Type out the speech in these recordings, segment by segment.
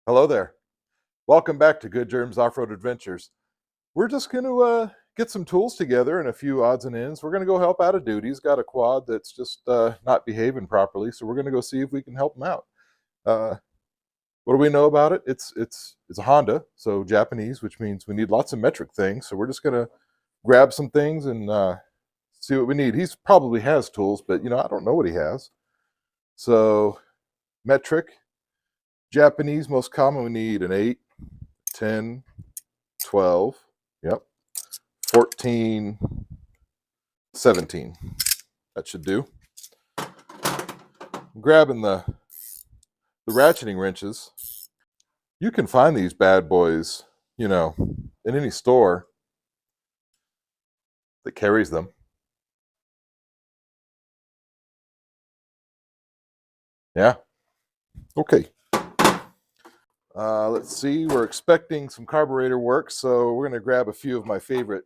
Hello there. Welcome back to Good Germs Off-Road Adventures. We're just going to get some tools together and a few odds and ends. We're going to go help out a dude. He's got a quad that's just not behaving properly, so we're going to go see if we can help him out. What do we know about it? It's a Honda, so Japanese, which means we need lots of metric things. So we're just going to grab some things and see what we need. He probably has tools, but I don't know what he has. So metric. Japanese, most common, we need an 8, 10, 12, yep, 14, 17. That should do. I'm grabbing the ratcheting wrenches. You can find these bad boys, in any store that carries them. Yeah. Okay. Let's see, we're expecting some carburetor work, so we're going to grab a few of my favorite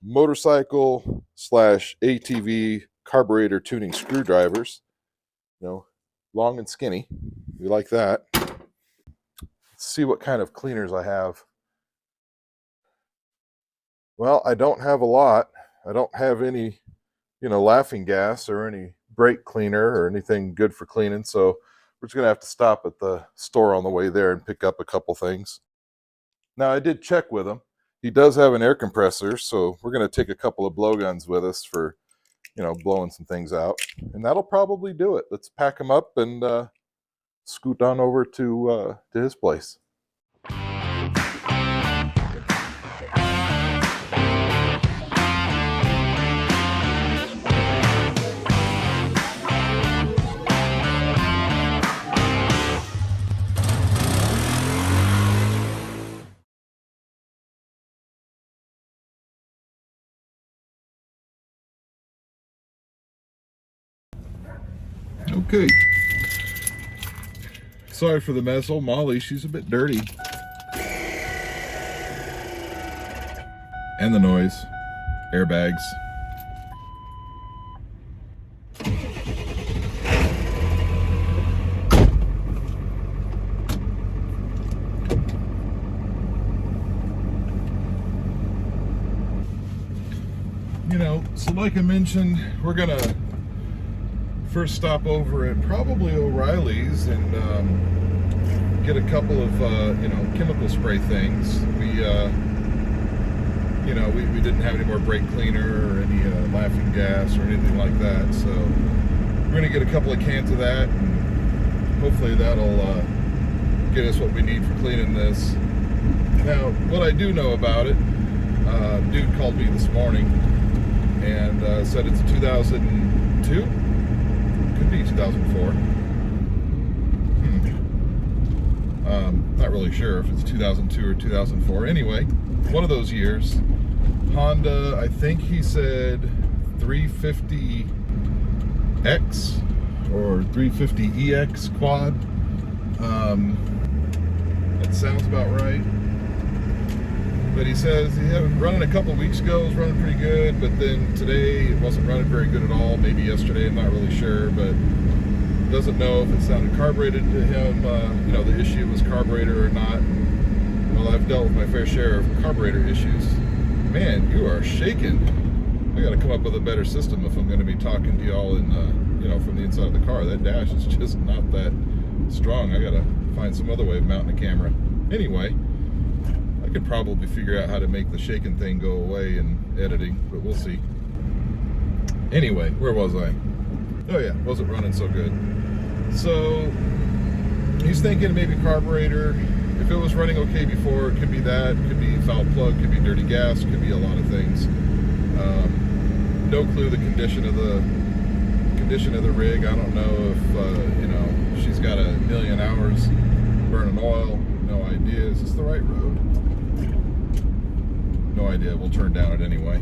motorcycle / ATV carburetor tuning screwdrivers. Long and skinny. We like that. Let's see what kind of cleaners I have. Well, I don't have a lot. I don't have any, laughing gas or any brake cleaner or anything good for cleaning, so we're just going to have to stop at the store on the way there and pick up a couple things. Now, I did check with him. He does have an air compressor, so we're going to take a couple of blowguns with us for, blowing some things out. And that'll probably do it. Let's pack him up and scoot on over to his place. Okay. Sorry for the mess. Old Molly, she's a bit dirty. And the noise. Airbags. So like I mentioned, we're going to first stop over at probably O'Reilly's and get a couple of chemical spray things. We didn't have any more brake cleaner or any laughing gas or anything like that, so we're going to get a couple of cans of that, and hopefully that'll get us what we need for cleaning this. Now, what I do know about it, dude called me this morning and said it's a 2002. Could be 2004. Not really sure if it's 2002 or 2004. Anyway, one of those years. Honda, I think he said 350X or 350EX quad. That sounds about right. But he says he had it running a couple of weeks ago. It was running pretty good, but then today it wasn't running very good at all. Maybe yesterday, I'm not really sure, but doesn't know if it sounded carbureted to him. The issue was carburetor or not. Well, I've dealt with my fair share of carburetor issues. Man, you are shaking. I got to come up with a better system if I'm going to be talking to y'all in, from the inside of the car. That dash is just not that strong. I got to find some other way of mounting a camera. Anyway, I could probably figure out how to make the shaking thing go away in editing, but we'll see. Anyway, where was I? Oh yeah, wasn't running so good. So he's thinking maybe carburetor. If it was running okay before, it could be that, it could be foul plug, could be dirty gas, could be a lot of things. No clue the condition of the rig. I don't know if she's got a million hours burning oil. No idea. Is this the right road? No idea. We'll turn down it anyway.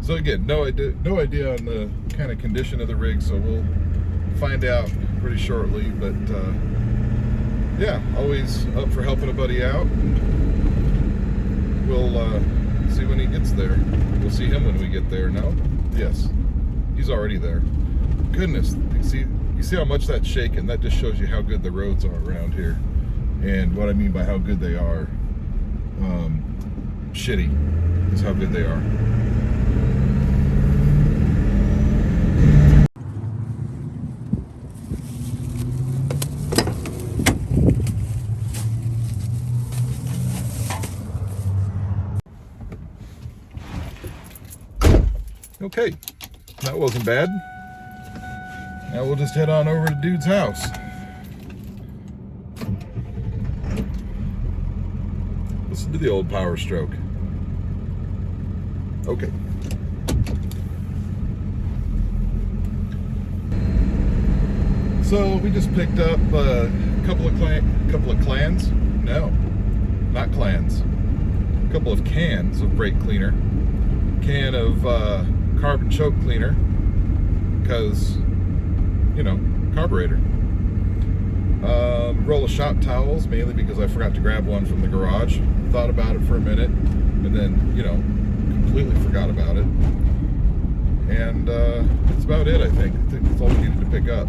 So again, no idea on the kind of condition of the rig, so we'll find out pretty shortly. But yeah, always up for helping a buddy out. We'll see when he gets there. We'll see him when we get there. No? Yes. He's already there. Goodness. See, You see how much that's shaking? That just shows you how good the roads are around here. And what I mean by how good they are, shitty is how good they are. Okay, that wasn't bad. Now we'll just head on over to dude's house. Listen to the old power stroke. Okay. So we just picked up a couple of clans. No, not clans. A couple of cans of brake cleaner. Can of carbon choke cleaner, because, you know, carburetor. Roll of shop towels, mainly because I forgot to grab one from the garage. Thought about it for a minute, and then, you know, completely forgot about it. And that's about it, I think. I think that's all we needed to pick up.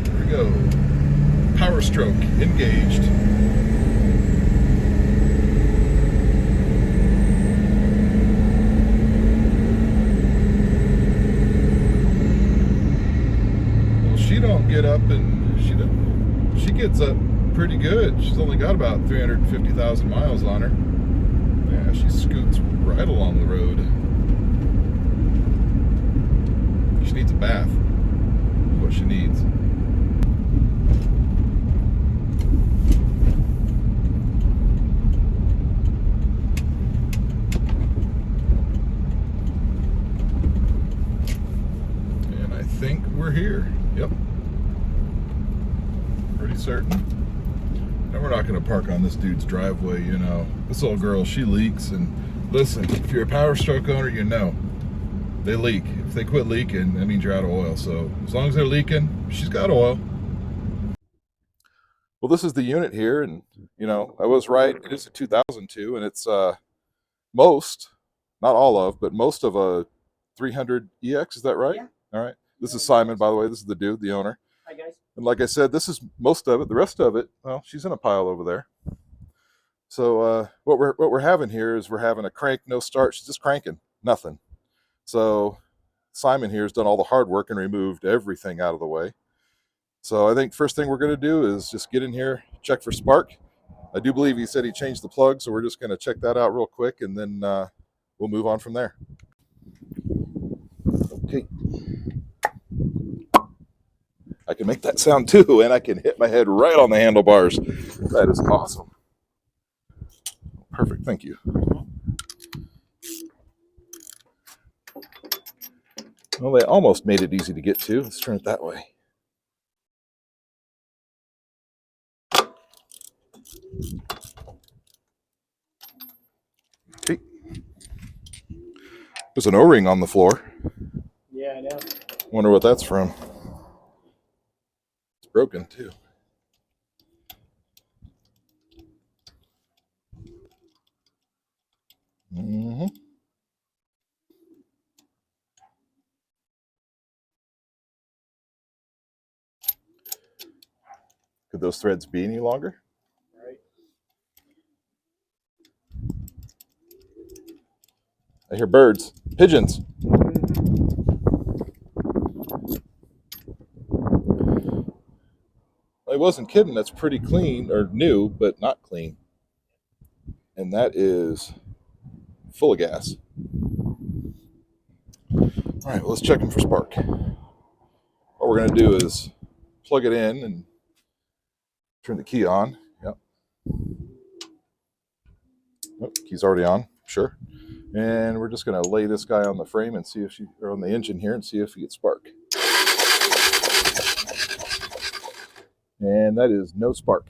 Here we go. Power stroke engaged. She don't get up, and she gets up pretty good. She's only got about 350,000 miles on her. Yeah, she scoots right along the road. She needs a bath. That's what she needs. And I think we're here. Yep. Pretty certain. And we're not going to park on this dude's driveway, you know. This old girl, she leaks. And listen, if you're a Power Stroke owner, you know. They leak. If they quit leaking, that means you're out of oil. So as long as they're leaking, she's got oil. Well, this is the unit here. And, you know, I was right. It is a 2002. And it's most, not all of, but most of a 300EX. Is that right? Yeah. All right. This is Simon, by the way. This is the dude, the owner. Hi, guys. And like I said, this is most of it. The rest of it, well, she's in a pile over there. So what we're having here is we're having a crank, no start. She's just cranking, nothing. So Simon here has done all the hard work and removed everything out of the way. So I think first thing we're going to do is just get in here, check for spark. I do believe he said he changed the plug, so we're just going to check that out real quick, and then we'll move on from there. Okay. I can make that sound too, and I can hit my head right on the handlebars. That is awesome. Perfect, thank you. Well, they almost made it easy to get to. Let's turn it that way. Okay. There's an O-ring on the floor. Yeah, I know. Wonder what that's from. It's broken too. Mm-hmm. Could those threads be any longer? Right. I hear birds. Pigeons. I wasn't kidding. That's pretty clean, or new, but not clean. And that is full of gas. All right, well, let's check them for spark. What we're going to do is plug it in and turn the key on. Yep. Oh, key's already on. Sure. And we're just going to lay this guy on the frame and see if she, or on the engine here, and see if he gets spark. And that is no spark.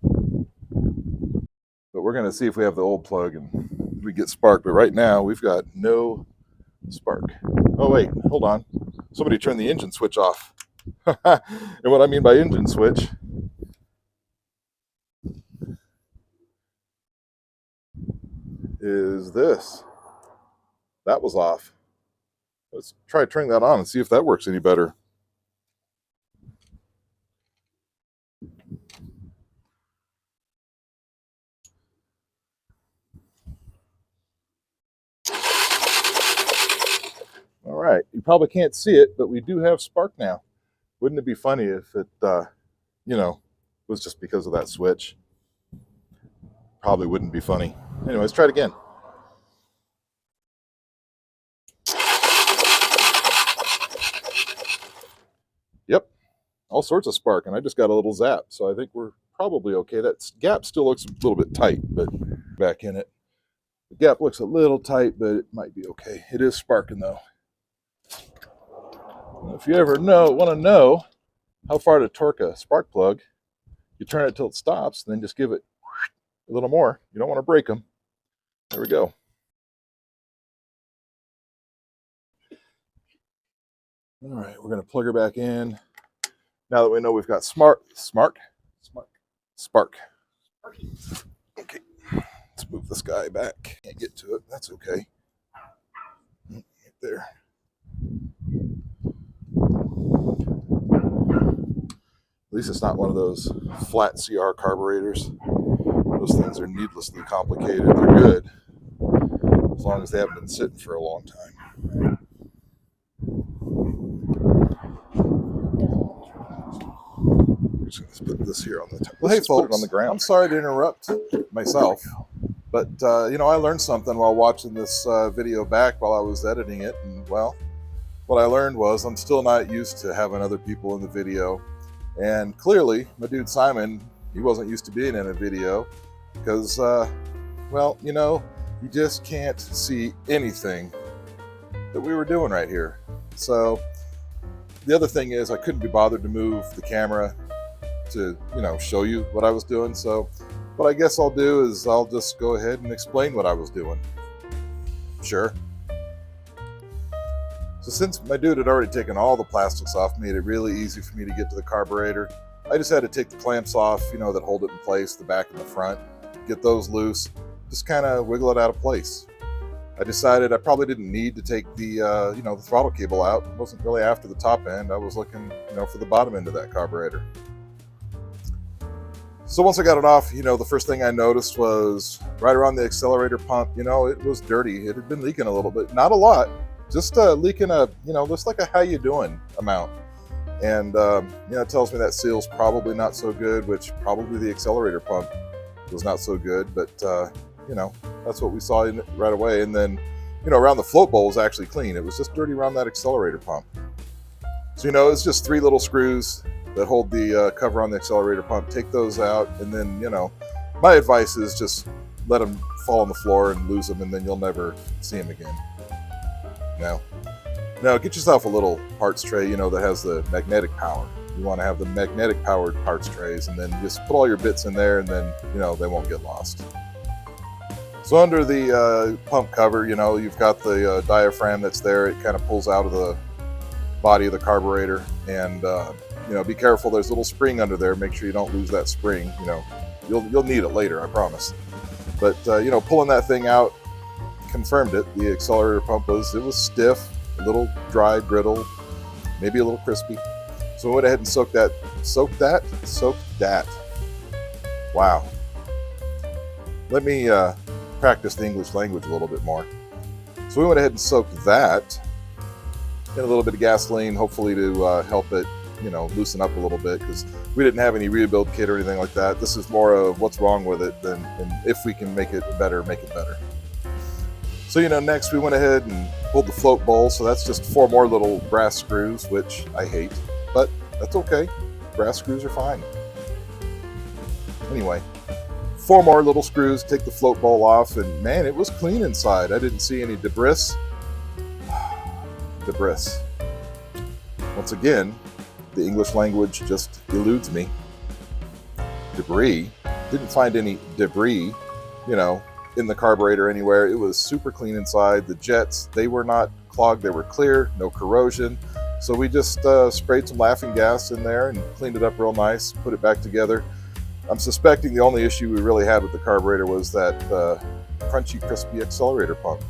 But we're going to see if we have the old plug and we get spark. But right now we've got no spark. Oh wait, hold on. Somebody turned the engine switch off. And what I mean by engine switch is this. That was off. Let's try turning that on and see if that works any better. All right, you probably can't see it, but we do have spark now. Wouldn't it be funny if it, was just because of that switch? Probably wouldn't be funny. Anyway, let's try it again. Yep, all sorts of spark, and I just got a little zap, so I think we're probably okay. That gap still looks a little bit tight, but back in it. The gap looks a little tight, but it might be okay. It is sparking though. If you ever want to know how far to torque a spark plug, you turn it till it stops, and then just give it a little more. You don't want to break them. There we go. All right, we're going to plug her back in. Now that we know we've got spark. Okay, let's move this guy back. Can't get to it. That's okay. Right there. At least it's not one of those flat CR carburetors. Those things are needlessly complicated. They're good as long as they haven't been sitting for a long time. We're just going to put this here on the top. Well, hey folks, on the ground. I'm sorry to interrupt myself, but I learned something while watching this video back while I was editing it, and well, what I learned was I'm still not used to having other people in the video. And clearly, my dude Simon, he wasn't used to being in a video because, you just can't see anything that we were doing right here. So the other thing is I couldn't be bothered to move the camera to, show you what I was doing. So what I guess I'll do is I'll just go ahead and explain what I was doing. Sure. So since my dude had already taken all the plastics off, made it really easy for me to get to the carburetor, I just had to take the clamps off, that hold it in place, the back and the front, get those loose, just kind of wiggle it out of place. I decided I probably didn't need to take the, the throttle cable out. It wasn't really after the top end. I was looking, for the bottom end of that carburetor. So once I got it off, the first thing I noticed was right around the accelerator pump, it was dirty. It had been leaking a little bit, not a lot. Just leaking just like a how you doing amount. And, it tells me that seal's probably not so good, which probably the accelerator pump was not so good, but, that's what we saw right away. And then, around the float bowl was actually clean. It was just dirty around that accelerator pump. So, it's just 3 little screws that hold the cover on the accelerator pump. Take those out, and then, my advice is just let them fall on the floor and lose them, and then you'll never see them again. Now get yourself a little parts tray, that has the magnetic power. You want to have the magnetic powered parts trays, and then just put all your bits in there, and then, they won't get lost. So under the pump cover, you've got the diaphragm that's there. It kind of pulls out of the body of the carburetor, and, be careful. There's a little spring under there. Make sure you don't lose that spring. You'll need it later, I promise. But, pulling that thing out, confirmed it. The accelerator pump was stiff, a little dry, brittle, maybe a little crispy. So we went ahead and soaked that. Wow. Let me practice the English language a little bit more. So we went ahead and soaked that in a little bit of gasoline, hopefully to help it, loosen up a little bit, because we didn't have any rebuild kit or anything like that. This is more of what's wrong with it than if we can make it better, make it better. So, next we went ahead and pulled the float bowl. So that's just 4 more little brass screws, which I hate, but that's okay. Brass screws are fine. Anyway, 4 more little screws, take the float bowl off, and man, it was clean inside. I didn't see any debris. Debris. Once again, the English language just eludes me. Debris. Didn't find any debris, in the carburetor anywhere. It was super clean inside. The jets, they were not clogged, they were clear, no corrosion. So we just sprayed some laughing gas in there and cleaned it up real nice, put it back together. I'm suspecting the only issue we really had with the carburetor was that crunchy, crispy accelerator pump.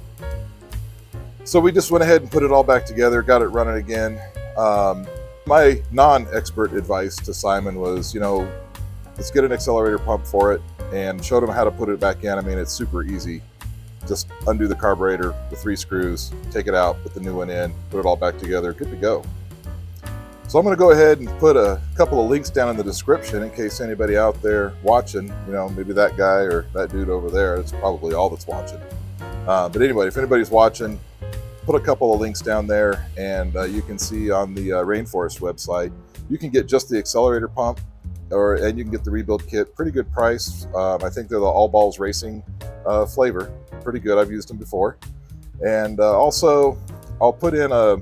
So we just went ahead and put it all back together, got it running again. My non-expert advice to Simon was, let's get an accelerator pump for it, and showed him how to put it back in. I mean, it's super easy. Just undo the carburetor, the 3 screws, take it out, put the new one in, put it all back together, good to go. So I'm going to go ahead and put a couple of links down in the description in case anybody out there watching, maybe that guy or that dude over there, it's probably all that's watching. But anyway, if anybody's watching, put a couple of links down there, and you can see on the Rainforest website, you can get just the accelerator pump, and you can get the rebuild kit. Pretty good price. I think they're the All Balls Racing flavor. Pretty good. I've used them before. And also, I'll put in a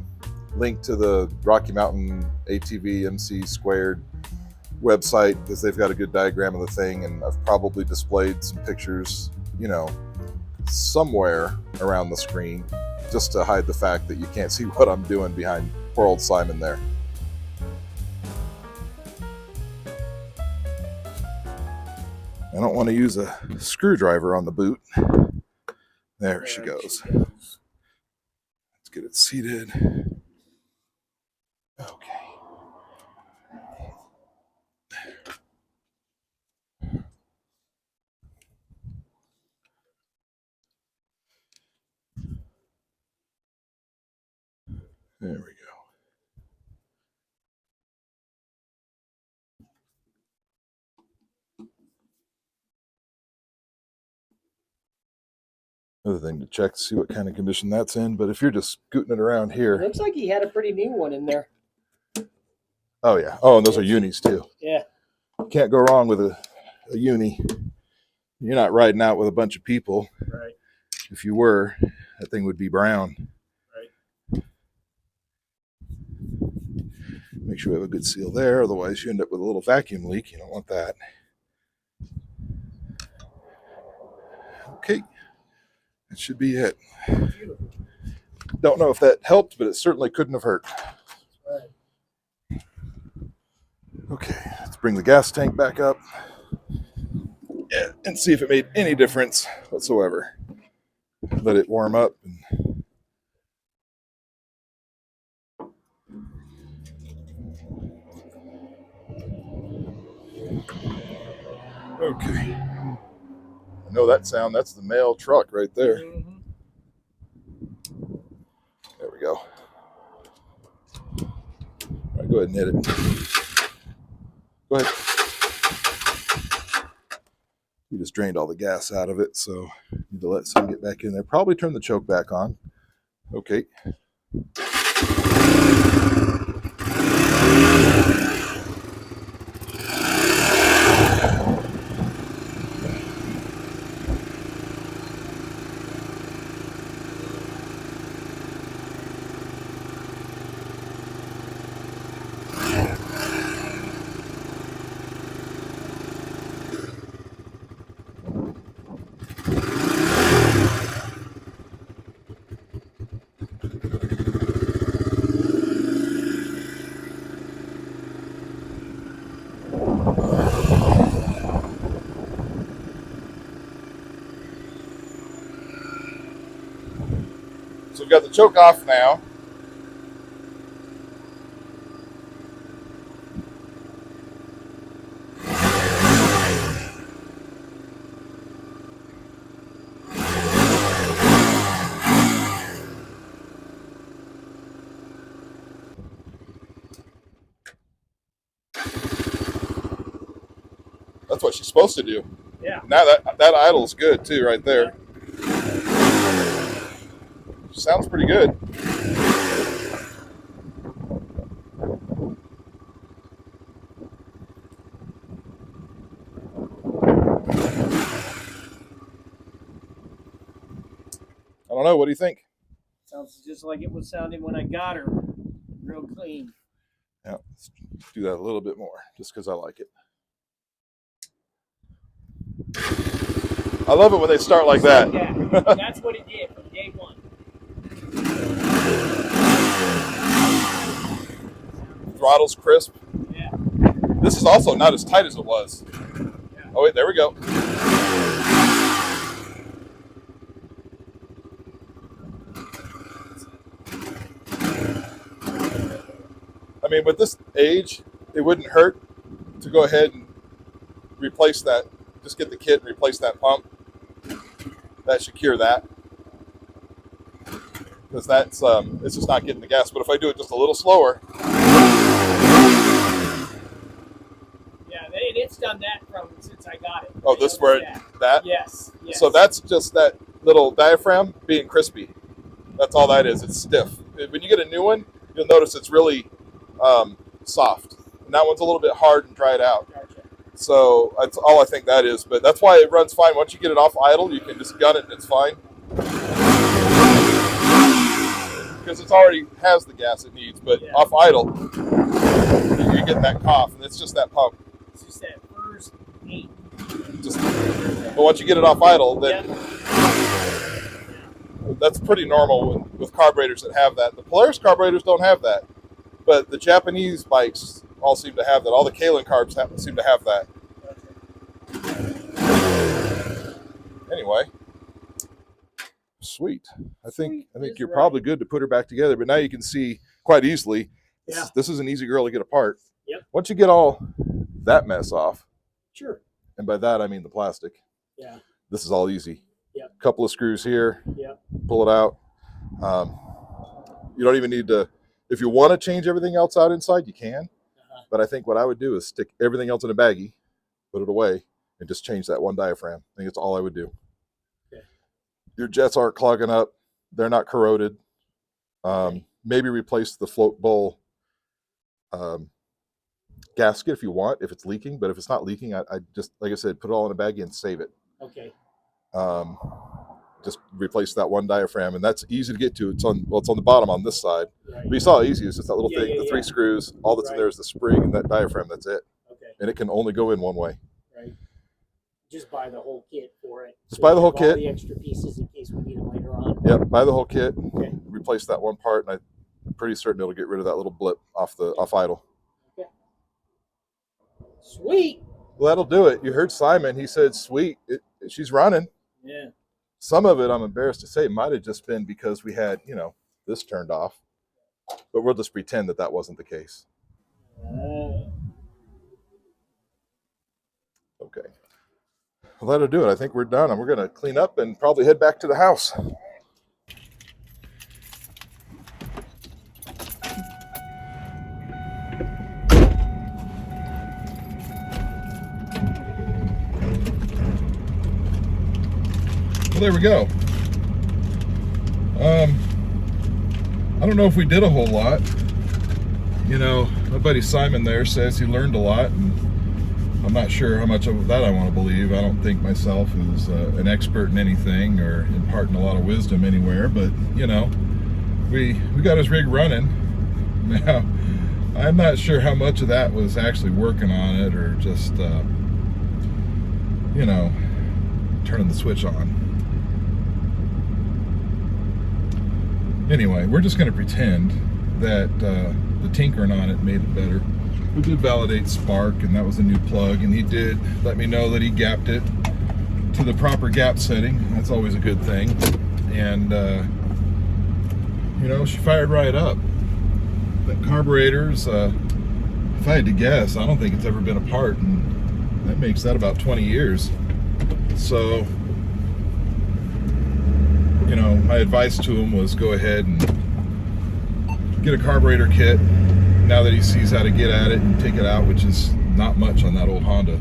link to the Rocky Mountain ATV MC Squared website, because they've got a good diagram of the thing, and I've probably displayed some pictures, somewhere around the screen, just to hide the fact that you can't see what I'm doing behind poor old Simon there. I don't want to use a screwdriver on the boot. There she goes. Let's get it seated. Okay. There we go. Another thing to check to see what kind of condition that's in, but if you're just scooting it around here. It looks like he had a pretty new one in there. Oh, yeah. Oh, and those are unis too. Yeah. Can't go wrong with a uni. You're not riding out with a bunch of people. Right. If you were, that thing would be brown. Right. Make sure we have a good seal there, otherwise you end up with a little vacuum leak. You don't want that. Okay. That should be it. Beautiful. Don't know if that helped, but it certainly couldn't have hurt. Right. Okay, let's bring the gas tank back up. Yeah, and see if it made any difference whatsoever. Let it warm up. Okay. I know that sound. That's the mail truck right there. Mm-hmm. There we go. All right, go ahead and hit it. Go ahead. We just drained all the gas out of it, so need to let some get back in there. Probably turn the choke back on. Okay. So we've got the choke off now. That's what she's supposed to do. Yeah. Now that idle's good too, right there. Sounds pretty good. I don't know. What do you think? Sounds just like it was sounding when I got her. Real clean. Yeah, let's do that a little bit more, just because I like it. I love it when they start like that. Yeah, that's what it did from day one. Throttle's crisp. Yeah. This is also not as tight as it was. Yeah. Oh wait, there we go. I mean, with this age, it wouldn't hurt to go ahead and replace that. Just get the kit and replace that pump. That should cure that. Because that's it's just not getting the gas. But if I do it just a little slower, yeah, it's done that from since I got it. oh, this where that? Yes. So that's just that little diaphragm being crispy. That's all that is. It's stiff. When you get a new one, you'll notice it's really soft. And that one's a little bit hard and dried out. Gotcha. So that's all I think that is. But that's why it runs fine. Once you get it off idle, you can just gun it and it's fine. Because it already has the gas it needs. But off idle, you're getting that cough. And it's just that pump. It's just that first heat. But once you get it off idle, then that's pretty normal with carburetors that have that. The Polaris carburetors don't have that. But the Japanese bikes all seem to have that. All the Kalen carbs seem to have that. Anyway, sweet. I think you're probably good to put her back together. But now you can see quite easily. Yeah. This is an easy girl to get apart. Yep. Once you get all that mess off. Sure. And by that I mean the plastic. Yeah. This is all easy. Yep. Couple of screws here. Yep. Pull it out. You don't even need to. If you want to change everything else out inside, you can. But I think what I would do is stick everything else in a baggie, put it away, and just change that one diaphragm. I think that's all I would do. Okay. Your jets aren't clogging up. They're not corroded. Maybe replace the float bowl gasket if you want, if it's leaking. But if it's not leaking, I just, like I said, put it all in a baggie and save it. Okay. Just replace that one diaphragm, and that's easy to get to. It's on the bottom on this side. Right. But you saw how easy it's just that little thing, the 3 screws. All that's in there is the spring and that diaphragm. That's it. Okay. And it can only go in one way. Right. Just buy the whole kit for it. Just buy the whole kit. All the extra pieces in case we need them later on. Yep. Buy the whole kit. Okay. Replace that one part, and I'm pretty certain it'll get rid of that little blip off idle. Okay. Sweet. Well, that'll do it. You heard Simon. He said, "Sweet." She's running. Yeah. Some of it, I'm embarrassed to say, might have just been because we had, this turned off. But we'll just pretend that wasn't the case. Okay. Well, that'll do it. I think we're done. And we're going to clean up and probably head back to the house. Well, there we go. I don't know if we did a whole lot. My buddy Simon there says he learned a lot, and I'm not sure how much of that I want to believe. I don't think myself is an expert in anything or imparting a lot of wisdom anywhere, but we got his rig running. Now, I'm not sure how much of that was actually working on it or just turning the switch on. Anyway, we're just going to pretend that the tinkering on it made it better. We did validate spark, and that was a new plug, and he did let me know that he gapped it to the proper gap setting. That's always a good thing. And she fired right up. That carburetor's, if I had to guess, I don't think it's ever been apart, and that makes that about 20 years. So my advice to him was go ahead and get a carburetor kit now that he sees how to get at it and take it out, which is not much on that old Honda.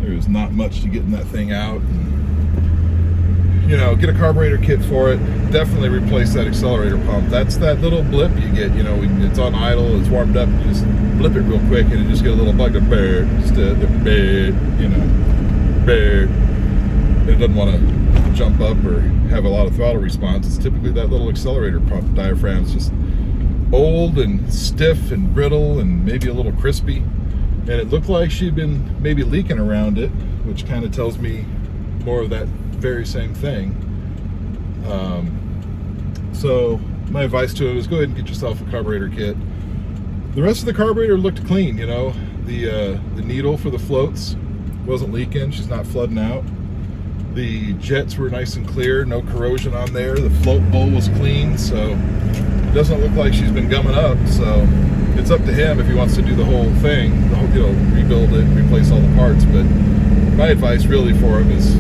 There's not much to getting that thing out. And, get a carburetor kit for it. Definitely replace that accelerator pump. That's that little blip you get, it's on idle, it's warmed up, you just blip it real quick and you just get a little bug to bear, It doesn't want to jump up or have a lot of throttle response. It's typically that little accelerator pump diaphragm. It's just old and stiff and brittle and maybe a little crispy. And it looked like she'd been maybe leaking around it, which kind of tells me more of that very same thing. So my advice to him is go ahead and get yourself a carburetor kit. The rest of the carburetor looked clean, the needle for the floats wasn't leaking. She's not flooding out. The jets were nice and clear, no corrosion on there. The float bowl was clean, so it doesn't look like she's been gumming up. So it's up to him if he wants to do the whole thing, rebuild it, replace all the parts. But my advice really for him is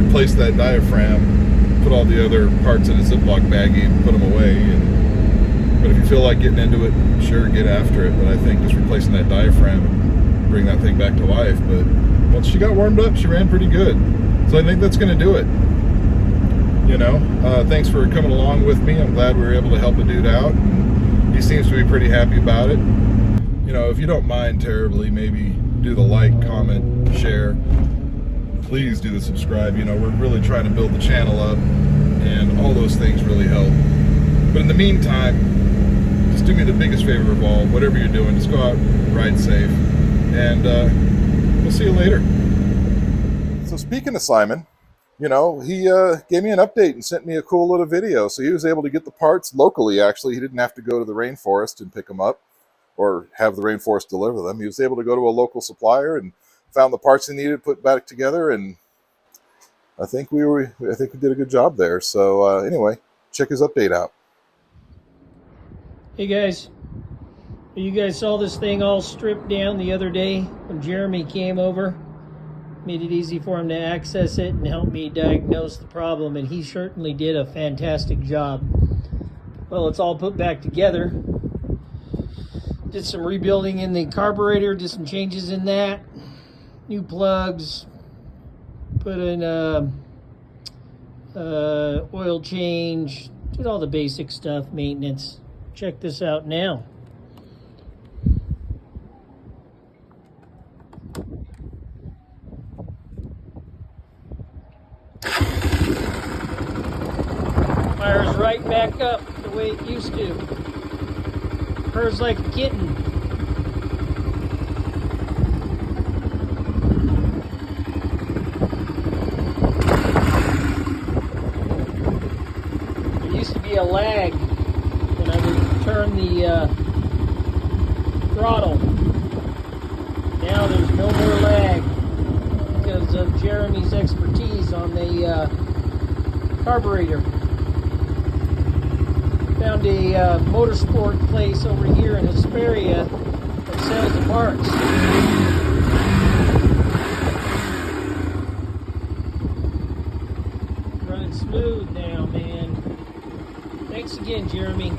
replace that diaphragm, put all the other parts in a Ziploc baggie and put them away. But if you feel like getting into it, sure, get after it. But I think just replacing that diaphragm, bring that thing back to life. But once she got warmed up, she ran pretty good. So I think that's going to do it. Thanks for coming along with me. I'm glad we were able to help a dude out. He seems to be pretty happy about it. If you don't mind terribly, maybe do the like, comment, share. Please do the subscribe. We're really trying to build the channel up, and all those things really help. But in the meantime, just do me the biggest favor of all. Whatever you're doing, just go out, ride safe, and we'll see you later. So speaking of Simon, he gave me an update and sent me a cool little video. So he was able to get the parts locally, actually. He didn't have to go to the rainforest and pick them up or have the rainforest deliver them. He was able to go to a local supplier and found the parts he needed, put back together, and I think we did a good job there. So anyway, check his update out. Hey guys, you guys saw this thing all stripped down the other day when Jeremy came over. Made it easy for him to access it and help me diagnose the problem, and he certainly did a fantastic job. Well, it's all put back together. Did some rebuilding in the carburetor, did some changes in that, new plugs, put in oil change, did all the basic stuff, maintenance. Check this out now. Fires right back up the way it used to. Purrs like a kitten. There used to be a lag when I would turn the throttle. Now there's no more lag because of Jeremy's expertise on the carburetor. Found a motorsport place over here in Hesperia that sells the parts. Running smooth now, man. Thanks again, Jeremy.